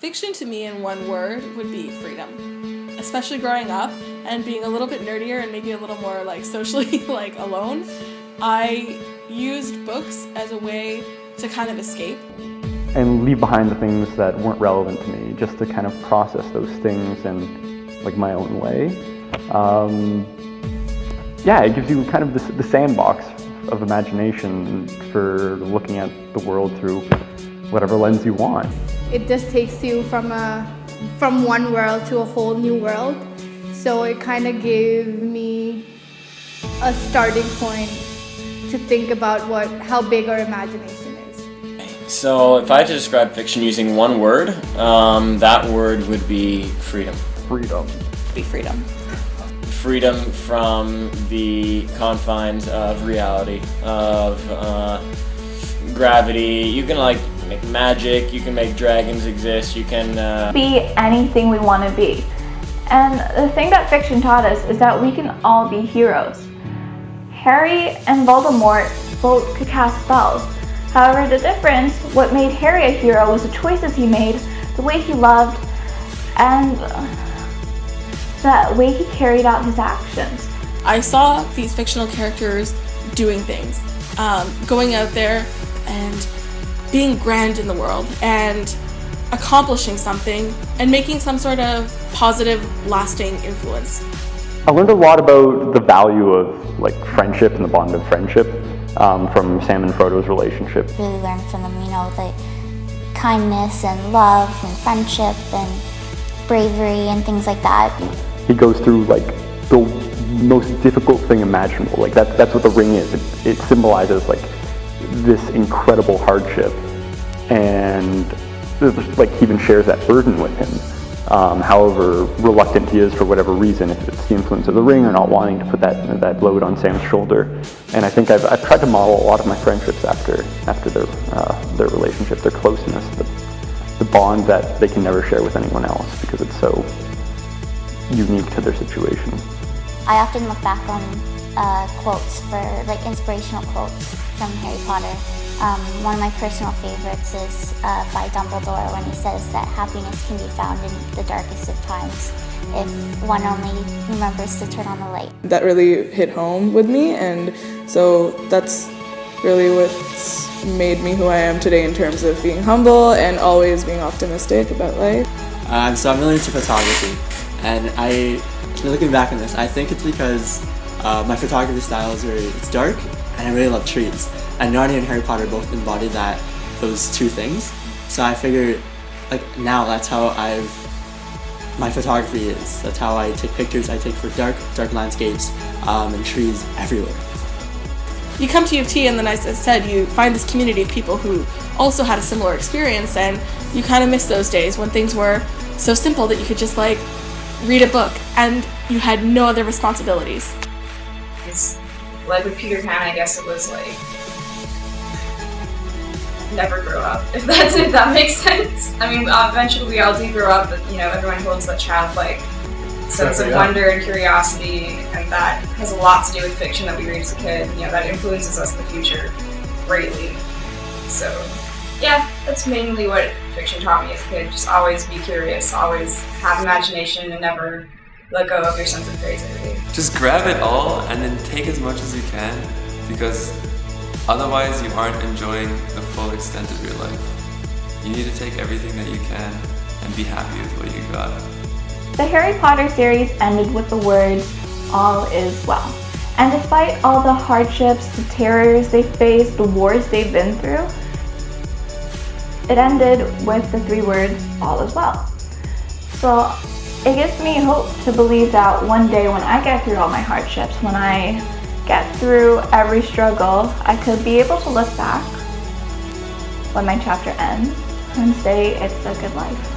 Fiction to me in one word would be freedom. Especially growing up and being a little bit nerdier and maybe a little more socially alone, I used books as a way to kind of escape. And leave behind the things that weren't relevant to me, just to kind of process those things in my own way. It gives you kind of the sandbox of imagination for looking at the world through whatever lens you want. It just takes you from one world to a whole new world. So it kind of gave me a starting point to think about how big our imagination is. So if I had to describe fiction using one word, that word would be freedom. Freedom. Be freedom. Freedom from the confines of reality, of gravity. You can make magic, you can make dragons exist, you can be anything we want to be. And the thing that fiction taught us is that we can all be heroes. Harry and Voldemort both could cast spells. However, the difference, what made Harry a hero was the choices he made, the way he loved, and the way he carried out his actions. I saw these fictional characters doing things, going out there and being grand in the world and accomplishing something and making some sort of positive, lasting influence. I learned a lot about the value of friendship and the bond of friendship from Sam and Frodo's relationship. Really learned from them, the kindness and love and friendship and bravery and things like that. He goes through the most difficult thing imaginable. That's what the ring is. It symbolizes this incredible hardship, and he even shares that burden with him. However reluctant he is for whatever reason, if it's the influence of the ring or not wanting to put that load on Sam's shoulder. And I think I've tried to model a lot of my friendships after their relationship, their closeness, the bond that they can never share with anyone else because it's so unique to their situation. I often look back on quotes for inspirational quotes from Harry Potter. One of my personal favorites is by Dumbledore when he says that happiness can be found in the darkest of times if one only remembers to turn on the light. That really hit home with me, and so that's really what's made me who I am today in terms of being humble and always being optimistic about life. So I'm really into photography, and looking back on this, I think it's because my photography style is it's dark, and I really love trees. And Narnia and Harry Potter both embody those two things. So I figured, now that's how my photography is. That's how I take pictures. I take for dark landscapes and trees everywhere. You come to U of T and then, as I said, you find this community of people who also had a similar experience, and you kind of miss those days when things were so simple that you could just read a book and you had no other responsibilities. It's with Peter Pan, I guess it was never grow up, if that makes sense. I mean, eventually we all do grow up, but everyone holds that childlike sense of wonder and curiosity, and that has a lot to do with fiction that we read as a kid. That influences us in the future greatly. So yeah, that's mainly what fiction taught me as a kid. Just always be curious, always have imagination, and never let go of your sense of creativity. Just grab it all and then take as much as you can, because otherwise you aren't enjoying the full extent of your life. You need to take everything that you can and be happy with what you got. The Harry Potter series ended with the words, "All is well." And despite all the hardships, the terrors they faced, the wars they've been through, it ended with the 3 words, "All is well." So it gives me hope to believe that one day when I get through all my hardships, when I get through every struggle, I could be able to look back when my chapter ends and say it's a good life.